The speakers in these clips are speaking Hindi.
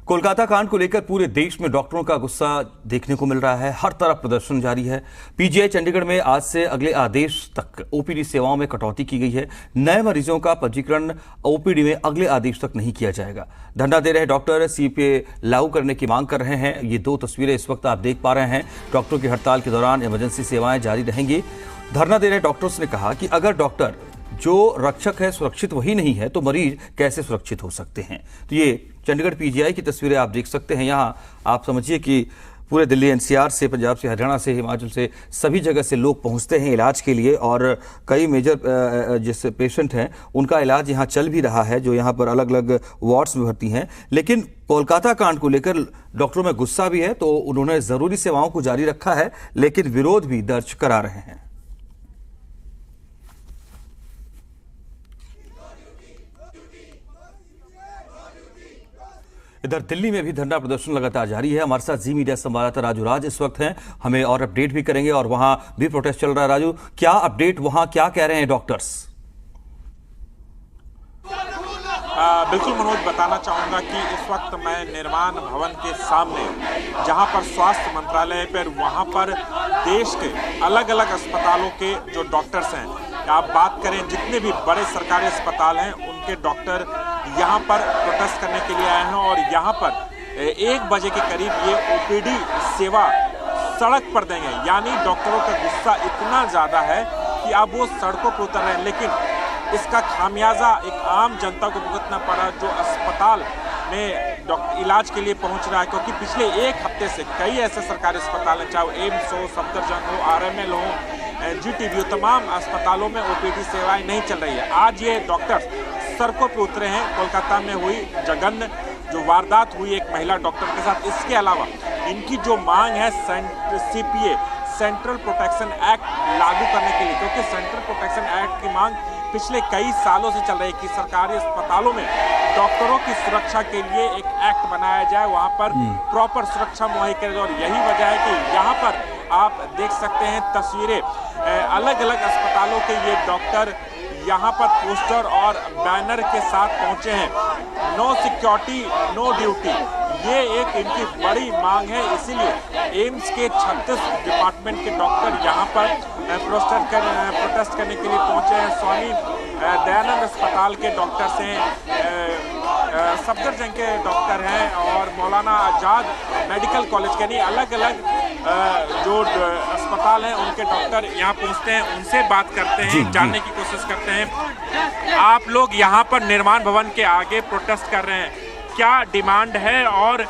कोलकाता कांड को लेकर पूरे देश में डॉक्टरों का गुस्सा देखने को मिल रहा है। हर तरफ प्रदर्शन जारी है। पीजीआई चंडीगढ़ में आज से अगले आदेश तक ओपीडी सेवाओं में कटौती की गई है। नए मरीजों का पंजीकरण ओपीडी में अगले आदेश तक नहीं किया जाएगा। धरना दे रहे डॉक्टर सीपीए लागू करने की मांग कर रहे हैं। ये दो तस्वीरें इस वक्त आप देख पा रहे हैं। डॉक्टरों की हड़ताल के दौरान इमरजेंसी सेवाएं जारी रहेंगी। धरना दे रहे डॉक्टर्स ने कहा कि अगर डॉक्टर जो रक्षक है सुरक्षित वही नहीं है तो मरीज कैसे सुरक्षित हो सकते हैं। तो ये चंडीगढ़ पीजीआई की तस्वीरें आप देख सकते हैं। यहाँ आप समझिए कि पूरे दिल्ली एनसीआर से, पंजाब से, हरियाणा से, हिमाचल से, सभी जगह से लोग पहुंचते हैं इलाज के लिए और कई मेजर जैसे पेशेंट हैं उनका इलाज यहाँ चल भी रहा है, जो यहाँ पर अलग अलग वार्ड्स में भर्ती हैं। लेकिन कोलकाता कांड को लेकर डॉक्टरों में गुस्सा भी है, तो उन्होंने जरूरी सेवाओं को जारी रखा है लेकिन विरोध भी दर्ज करा रहे हैं। इधर दिल्ली में भी धरना प्रदर्शन लगातार जारी है। हमारे साथ जी मीडिया संवाददाता राजू राज इस वक्त हैं, हमें और अपडेट भी करेंगे और वहां भी प्रोटेस्ट चल रहा है। राजू, क्या अपडेट, वहां क्या कह रहे हैं डॉक्टर्स? बिल्कुल मनोज, बताना चाहूंगा कि इस वक्त मैं निर्माण भवन के सामने, जहां पर स्वास्थ्य मंत्रालय पर, वहां पर देश के अलग अलग अस्पतालों के जो डॉक्टर्स हैं, आप बात करें जितने भी बड़े सरकारी अस्पताल हैं उनके डॉक्टर यहाँ पर प्रोटेस्ट करने के लिए आए हैं और यहाँ पर 1 बजे के करीब ये ओपीडी सेवा सड़क पर देंगे। यानी डॉक्टरों का गुस्सा इतना ज़्यादा है कि अब वो सड़कों पर उतर रहे हैं, लेकिन इसका खामियाजा एक आम जनता को भुगतना पड़ा जो अस्पताल में इलाज के लिए पहुंच रहा है। क्योंकि पिछले 1 हफ्ते से कई ऐसे सरकारी अस्पताल हैं, चाहे एम्स हो, सफदरजंग हो, आरएमएल हो, जीटीबी, तमाम अस्पतालों में ओपीडी सेवाएं नहीं चल रही है। आज ये डॉक्टर सड़कों पर उतरे हैं। कोलकाता में हुई जघन्य जो वारदात हुई एक महिला डॉक्टर के साथ, इसके अलावा इनकी जो मांग है सीपीए सेंट्रल प्रोटेक्शन एक्ट लागू करने के लिए, क्योंकि सेंट्रल प्रोटेक्शन एक्ट की मांग पिछले कई सालों से चल रही है कि सरकारी अस्पतालों में डॉक्टरों की सुरक्षा के लिए एक एक्ट बनाया जाए, वहां पर प्रॉपर सुरक्षा मुहैया करें। और यही वजह है कि यहाँ पर आप देख सकते हैं तस्वीरें, अलग अलग अस्पतालों के ये डॉक्टर यहाँ पर पोस्टर और बैनर के साथ पहुंचे हैं। नो सिक्योरिटी नो ड्यूटी, ये एक इनकी बड़ी मांग है। इसीलिए एम्स के 36 डिपार्टमेंट के डॉक्टर यहाँ पर प्रोटेस्ट करने के लिए पहुंचे हैं। स्वामी दयानंद अस्पताल के डॉक्टर्स हैं, सफदरजंग के डॉक्टर हैं और मौलाना आजाद मेडिकल कॉलेज के, नहीं अलग अलग जो अस्पताल हैं उनके डॉक्टर यहाँ पहुँचते हैं, उनसे बात करते हैं, जानने की कोशिश करते हैं। आप लोग यहाँ पर निर्माण भवन के आगे प्रोटेस्ट कर रहे हैं, क्या डिमांड है और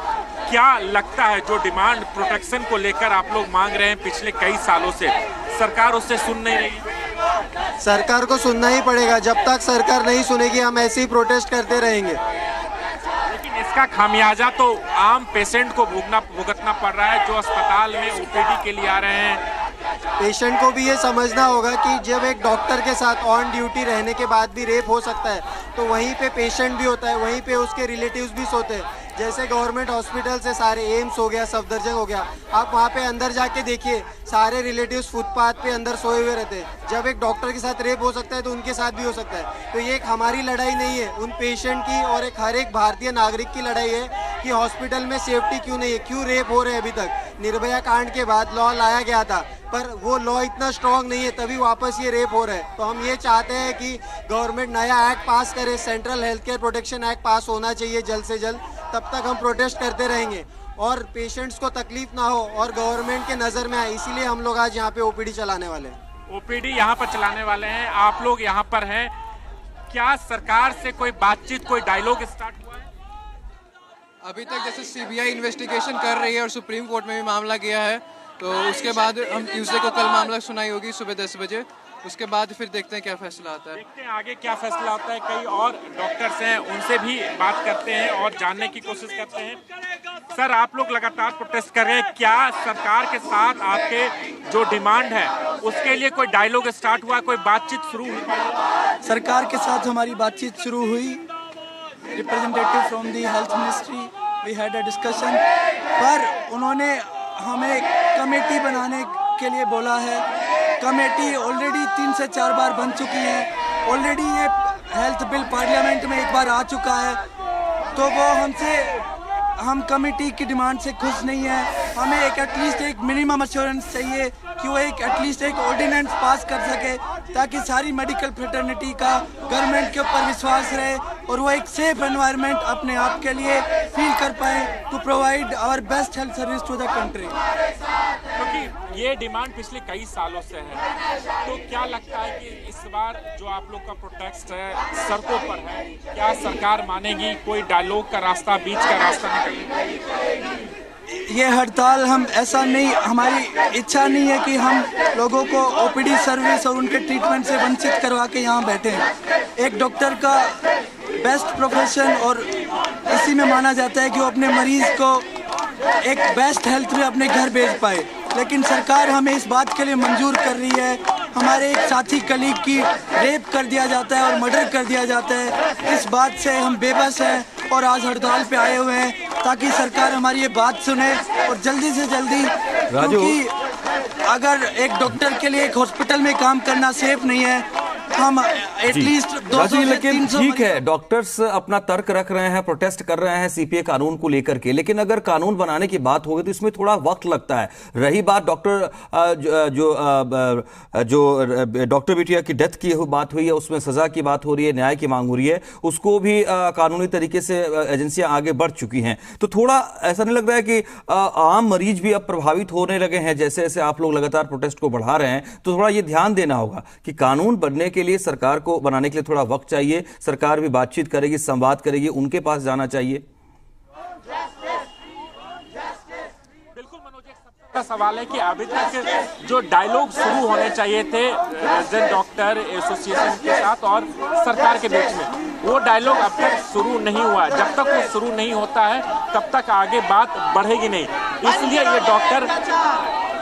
क्या लगता है जो डिमांड प्रोटेक्शन को लेकर आप लोग मांग रहे हैं पिछले कई सालों से, सरकार उससे सुन नहीं रही? सरकार को सुनना ही पड़ेगा। जब तक सरकार नहीं सुनेगी हम ऐसे ही प्रोटेस्ट करते रहेंगे। लेकिन इसका खामियाजा तो आम पेशेंट को भुगतना पड़ रहा है जो अस्पताल में ओपीडी के लिए आ रहे हैं। पेशेंट को भी ये समझना होगा कि जब एक डॉक्टर के साथ ऑन ड्यूटी रहने के बाद भी रेप हो सकता है, तो वहीं पे पेशेंट भी होता है, वहीं पे उसके रिलेटिव्स भी सोते हैं। जैसे गवर्नमेंट हॉस्पिटल से सारे एम्स हो गया, सफदरजंग हो गया, आप वहाँ पे अंदर जाके देखिए सारे रिलेटिव्स फुटपाथ पे अंदर सोए हुए रहते हैं। जब एक डॉक्टर के साथ रेप हो सकता है तो उनके साथ भी हो सकता है। तो ये एक हमारी लड़ाई नहीं है, उन पेशेंट की और एक हर एक भारतीय नागरिक की लड़ाई है कि हॉस्पिटल में सेफ्टी क्यों नहीं है, क्यों रेप हो रहे हैं। अभी तक निर्भया कांड के बाद लॉ लाया गया था पर वो लॉ इतना स्ट्रॉन्ग नहीं है, तभी वापस ये रेप हो रहा है। तो हम ये चाहते हैं कि गवर्नमेंट नया एक्ट पास करे, central health care protection act पास होना चाहिए जल्द से जल्द। तब तक हम प्रोटेस्ट करते रहेंगे और पेशेंट्स को तकलीफ ना हो और गवर्नमेंट के नज़र में आए, इसीलिए हम लोग आज यहाँ पे ओपीडी चलाने वाले हैं। ओपीडी यहाँ पर चलाने वाले हैं, आप लोग यहाँ पर हैं। क्या सरकार से कोई बातचीत, कोई डायलॉग स्टार्ट हुआ है? अभी तक जैसे सीबीआई इन्वेस्टिगेशन कर रही है और सुप्रीम कोर्ट में भी मामला गया है, तो उसके बाद हम ट्यूसडे को कल मामला सुनाई होगी सुबह 10 बजे। उसके बाद फिर देखते हैं क्या फैसला आता है। देखते हैं आगे क्या फैसला होता है। कई और डॉक्टर्स हैं, उनसे भी बात करते हैं और जानने की कोशिश करते हैं। सर, आप लोग लगातार प्रोटेस्ट कर रहे हैं, क्या सरकार के साथ आपके जो डिमांड है उसके लिए कोई डायलॉग स्टार्ट हुआ, कोई बातचीत शुरू हुई? सरकार के साथ हमारी बातचीत शुरू हुई। Representative from the health ministry, we had a discussion, पर उन्होंने हमें कमेटी बनाने के लिए बोला है। कमेटी ऑलरेडी 3 से 4 बार बन चुकी है। ऑलरेडी ये हेल्थ बिल पार्लियामेंट में एक बार आ चुका है, तो वो हम कमेटी की डिमांड से खुश नहीं है। हमें एक एटलीस्ट एक मिनिमम अश्योरेंस चाहिए कि वो एक एटलीस्ट एक ऑर्डिनेंस पास कर सके, ताकि सारी मेडिकल फ्रेटर्निटी का गवर्नमेंट के ऊपर विश्वास रहे और वो एक सेफ एनवायरनमेंट अपने आप के लिए फील कर पाए to provide our best health service to the country. क्योंकि ये डिमांड पिछले कई सालों से है, तो क्या लगता है कि इस बार जो आप लोग का प्रोटेस्ट है सड़कों पर है, क्या सरकार मानेगी? कोई डायलॉग का रास्ता, बीच का रास्ता निकलेगा? ये हड़ताल हम ऐसा नहीं, हमारी इच्छा नहीं है कि हम लोगों को ओपीडी सर्विस और उनके ट्रीटमेंट से वंचित करवा के यहाँ बैठे हैं। एक डॉक्टर का बेस्ट प्रोफेशन और इसी में माना जाता है कि वो अपने मरीज को एक बेस्ट हेल्थ में अपने घर भेज पाए, लेकिन सरकार हमें इस बात के लिए मंजूर कर रही है। हमारे एक साथी कलीग की रेप कर दिया जाता है और मर्डर कर दिया जाता है। इस बात से हम बेबस हैं और आज हड़ताल पे आए हुए हैं ताकि सरकार हमारी ये बात सुने और जल्दी से जल्दी, क्योंकि अगर एक डॉक्टर के लिए एक हॉस्पिटल में काम करना सेफ नहीं है, हम एटलीस्ट 200 से 300। ठीक है, डॉक्टर्स अपना तर्क रख रहे हैं, प्रोटेस्ट कर रहे हैं सीपीए कानून को लेकर के, लेकिन अगर कानून बनाने की बात होगी तो इसमें थोड़ा वक्त लगता है। रही बात डॉक्टर जो डॉक्टर बिटिया की डेथ की बात हुई है, उसमें सजा की बात हो रही है, न्याय की मांग हो रही है, उसको भी कानूनी तरीके से एजेंसियां आगे बढ़ चुकी हैं। तो थोड़ा ऐसा नहीं लग रहा है कि आम मरीज भी अब प्रभावित होने लगे हैं जैसे जैसे आप लोग लगातार प्रोटेस्ट को बढ़ा रहे हैं? तो थोड़ा ये ध्यान देना होगा कि कानून बनने के लिए, सरकार को बनाने के लिए थोड़ा वक्त चाहिए। सरकार भी बातचीत करेगी, संवाद करेगी, उनके पास जाना चाहिए। बिल्कुल मनोज, एक सबका सवाल है कि अभी तक जो डायलॉग शुरू होने चाहिए थे रेजिडेंट डॉक्टर एसोसिएशन के साथ और सरकार के बीच में, वो डायलॉग अब तक शुरू नहीं हुआ। जब तक वो शुरू नहीं होता है तब तक आगे बात बढ़ेगी नहीं। इसलिए ये डॉक्टर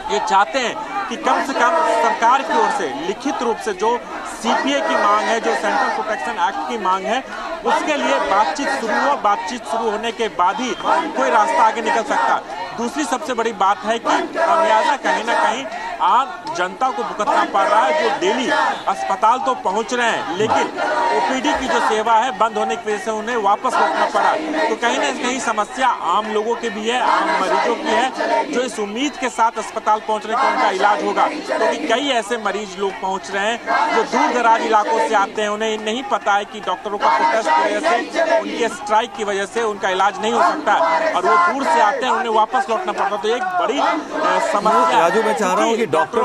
ये चाहते हैं कि कम से कम सरकार की ओर से लिखित रूप से जो सीपीए की मांग है, जो सेंट्रल प्रोटेक्शन एक्ट की मांग है, उसके लिए बातचीत शुरू हो। बातचीत शुरू होने के बाद ही कोई रास्ता आगे निकल सकता। दूसरी सबसे बड़ी बात है कि खामियाजा कहीं ना कहीं आम जनता को भुगतना पड़ रहा है, जो डेली अस्पताल तो पहुंच रहे हैं लेकिन ओपीडी की जो सेवा है बंद होने की वजह से उन्हें वापस लौटना पड़ा। तो कहीं ना कहीं समस्या आम लोगों की भी है, आम मरीजों की है, जो इस उम्मीद के साथ अस्पताल पहुंच रहे हैं कि उनका इलाज होगा। क्योंकि तो कई ऐसे मरीज लोग पहुंच रहे हैं जो दूर दराज इलाकों से आते हैं, उन्हें नहीं पता है कि डॉक्टरों का प्रोटेस्ट की वजह से, उनके स्ट्राइक की वजह से उनका इलाज नहीं हो सकता और वो दूर से आते हैं, उन्हें वापस लौटना पड़ता। तो एक बड़ी समस्या। राजू, मैं चाह रहा हूँ कि डॉक्टर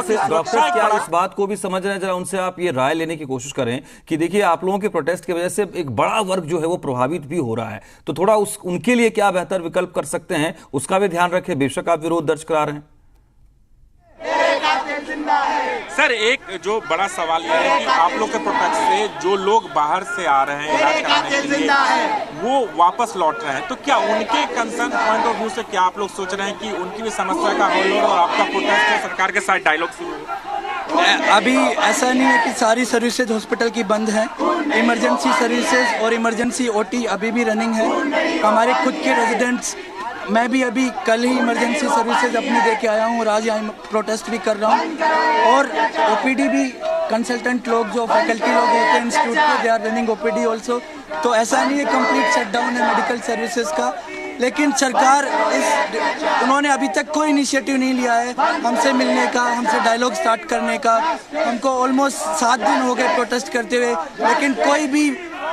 क्या इस बात को भी समझ रहे हैं, जरा उनसे आप ये राय लेने की कोशिश करें कि देखिए आप लोगों के प्रोटेस्ट की वजह से एक बड़ा वर्ग जो है वो प्रभावित भी हो रहा है, तो थोड़ा उनके लिए क्या बेहतर विकल्प कर सकते हैं उसका भी ध्यान रखें। बेशक आप विरोध दर्ज करा रहे हैं। सर, एक जो बड़ा सवाल यह है कि आप लोग के प्रोटेस्ट से जो लोग बाहर से आ रहे हैं इलाज कराने के लिए, वो वापस लौट रहे हैं, तो क्या उनके कंसर्न पॉइंट ऑफ व्यू से क्या आप लोग सोच रहे हैं कि उनकी भी समस्या का हल हो और आपका प्रोटेस्ट है सरकार के साथ डायलॉग शुरू हो? अभी ऐसा नहीं है कि सारी सर्विसेज हॉस्पिटल की बंद हैं। इमरजेंसी सर्विसेज और इमरजेंसी ओटी अभी भी रनिंग है। हमारे खुद के रेजिडेंट्स, मैं भी अभी कल ही इमरजेंसी सर्विसेज अपनी दे के आया हूँ और आज यहाँ प्रोटेस्ट भी कर रहा हूँ। और ओपीडी भी कंसल्टेंट लोग जो फैकल्टी लोग होते हैं इंस्टीट्यूट के, they are running OPD also. तो ऐसा नहीं है कंप्लीट शटडाउन है मेडिकल सर्विसेज का, लेकिन सरकार उन्होंने अभी तक कोई इनिशिएटिव नहीं लिया है हमसे मिलने का, हमसे डायलॉग स्टार्ट करने का। हमको ऑलमोस्ट 7 दिन हो गए प्रोटेस्ट करते हुए, लेकिन कोई भी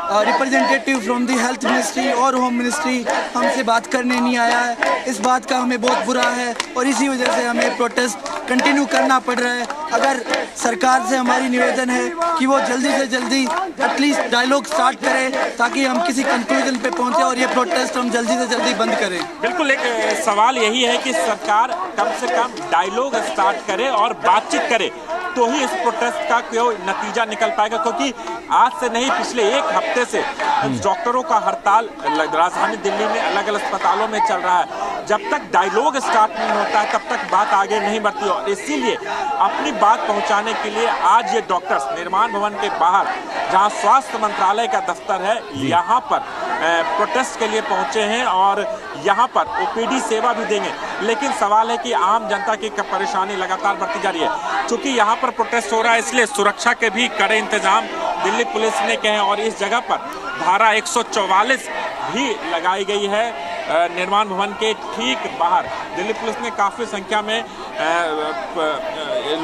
representative from the health ministry और होम मिनिस्ट्री हमसे बात करने नहीं आया है। इस बात का हमें बहुत बुरा है और इसी वजह से हमें प्रोटेस्ट कंटिन्यू करना पड़ रहा है। अगर सरकार से हमारी निवेदन है कि वो जल्दी से जल्दी एटलीस्ट डायलॉग स्टार्ट करे ताकि हम किसी कंक्लूजन पे पहुंचे और ये प्रोटेस्ट हम जल्दी से जल्दी बंद करें। बिल्कुल, एक सवाल यही है कि सरकार कम से कम डायलॉग स्टार्ट करे और बातचीत करे, तो ही इस प्रोटेस्ट का कोई नतीजा निकल पाएगा। क्योंकि आज से नहीं, पिछले 1 हफ्ते से डॉक्टरों का हड़ताल राजधानी दिल्ली में अलग अलग अस्पतालों में चल रहा है। जब तक डायलॉग स्टार्ट नहीं होता है तब तक बात आगे नहीं बढ़ती और इसीलिए अपनी बात पहुंचाने के लिए आज ये डॉक्टर्स निर्माण भवन के बाहर, जहां स्वास्थ्य मंत्रालय का दफ्तर है, यहाँ पर प्रोटेस्ट के लिए पहुंचे हैं और यहाँ पर ओपीडी सेवा भी देंगे। लेकिन सवाल है कि आम जनता की परेशानी लगातार बढ़ती जा रही है। चूंकि यहाँ पर प्रोटेस्ट हो रहा है इसलिए सुरक्षा के भी कड़े इंतजाम दिल्ली पुलिस ने किए हैं और इस जगह पर धारा 144 भी लगाई गई है निर्माण भवन के ठीक बाहर दिल्ली पुलिस ने काफ़ी संख्या में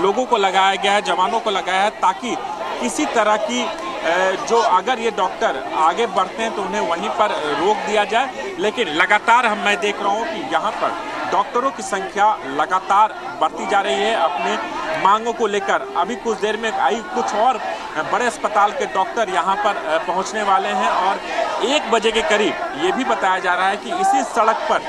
लोगों को लगाया गया है, जवानों को लगाया है, ताकि किसी तरह की जो अगर ये डॉक्टर आगे बढ़ते हैं तो उन्हें वहीं पर रोक दिया जाए। लेकिन लगातार मैं देख रहा हूँ कि यहाँ पर डॉक्टरों की संख्या लगातार बढ़ती जा रही है अपने मांगों को लेकर। अभी कुछ देर में कुछ और बड़े अस्पताल के डॉक्टर यहाँ पर पहुँचने वाले हैं और 1 बजे के करीब ये भी बताया जा रहा है कि इसी सड़क पर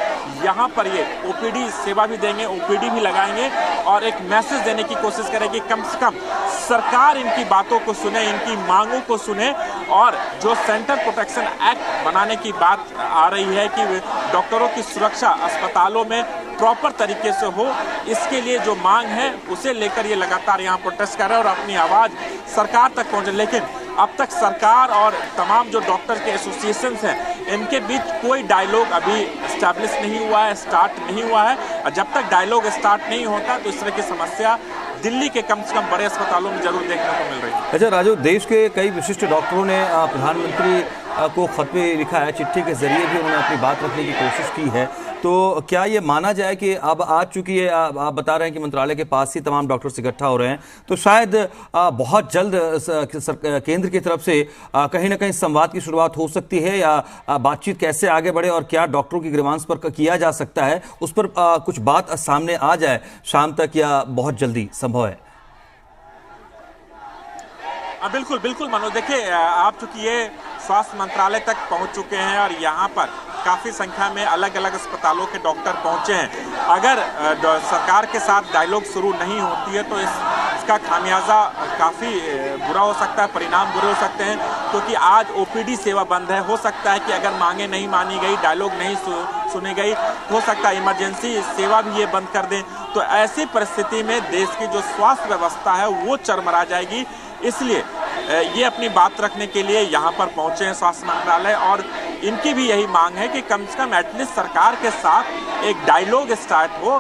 यहाँ पर ये ओपीडी सेवा भी देंगे, ओपीडी भी लगाएंगे और एक मैसेज देने की कोशिश करेंगे कम से कम सरकार इनकी बातों को सुने, इनकी मांगों को सुने। और जो सेंटर प्रोटेक्शन एक्ट बनाने की बात आ रही है कि डॉक्टरों की सुरक्षा अस्पतालों में प्रॉपर तरीके से हो, इसके लिए जो मांग है उसे लेकर ये लगातार यहाँ प्रोटेस्ट कर रहे हैं और अपनी आवाज़ सरकार तक पहुँचे। लेकिन अब तक सरकार और तमाम जो डॉक्टर के एसोसिएशंस हैं इनके बीच कोई डायलॉग अभी एस्टैब्लिश नहीं हुआ है, स्टार्ट नहीं हुआ है। और जब तक डायलॉग स्टार्ट नहीं होता तो इस तरह की समस्या दिल्ली के कम से कम बड़े अस्पतालों में जरूर देखने को मिल रही है। अच्छा राजू, देश के कई विशिष्ट डॉक्टरों ने प्रधानमंत्री को खत में लिखा है, चिट्ठी के जरिए भी उन्होंने अपनी बात रखने की कोशिश की है। तो क्या ये माना जाए कि अब आज चूंकि ये आप बता रहे हैं कि मंत्रालय के पास ही तमाम डॉक्टर्स इकट्ठा हो रहे हैं, तो शायद बहुत जल्द केंद्र की तरफ से कहीं ना कहीं संवाद की शुरुआत हो सकती है, या बातचीत कैसे आगे बढ़े और क्या डॉक्टरों की ग्रीवांस पर किया जा सकता है, उस पर कुछ बात सामने आ जाए शाम तक या बहुत जल्दी संभव है? बिल्कुल बिल्कुल मनोज, देखिए आप चूंकि ये स्वास्थ्य मंत्रालय तक पहुंच चुके हैं और यहाँ पर काफ़ी संख्या में अलग अलग अस्पतालों के डॉक्टर पहुंचे हैं। अगर सरकार के साथ डायलॉग शुरू नहीं होती है तो इसका खामियाजा काफ़ी बुरा हो सकता है, परिणाम बुरे हो सकते हैं, क्योंकि आज ओपीडी सेवा बंद है। हो सकता है कि अगर मांगे नहीं मानी गई, डायलॉग नहीं सुनी गई, हो सकता है इमरजेंसी सेवा भी ये बंद कर दें। तो ऐसी परिस्थिति में देश की जो स्वास्थ्य व्यवस्था है वो चरमरा जाएगी। इसलिए ये अपनी बात रखने के लिए यहाँ पर पहुँचे हैं स्वास्थ्य मंत्रालय और इनकी भी यही मांग है कि कम से कम एटलीस्ट सरकार के साथ एक डायलॉग स्टार्ट हो,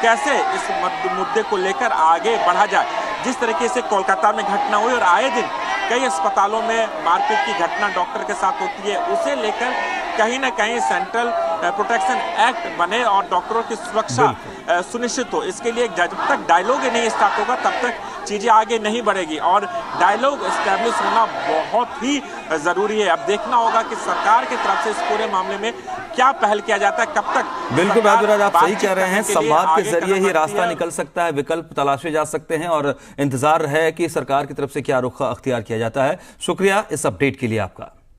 कैसे इस मुद्दे को लेकर आगे बढ़ा जाए। जिस तरीके से कोलकाता में घटना हुई और आए दिन कई अस्पतालों में मारपीट की घटना डॉक्टर के साथ होती है, उसे लेकर कहीं ना कहीं सेंट्रल प्रोटेक्शन एक्ट बने और डॉक्टरों की सुरक्षा सुनिश्चित हो। इसके लिए जब तक डायलॉग नहीं स्टार्ट होगा तब तक चीज़ें आगे नहीं बढ़ेगी और डायलॉग एस्टैब्लिश होना बहुत ही ज़रूरी है। अब देखना होगा कि सरकार की तरफ से इस पूरे मामले में क्या पहल किया जाता है, कब तक। बिल्कुल राजू, आप सही कह रहे हैं, संवाद के जरिए ही रास्ता निकल सकता है, विकल्प तलाशे जा सकते हैं और इंतजार है कि सरकार की तरफ से क्या रुख अख्तियार किया जाता है। शुक्रिया इस अपडेट के लिए आपका।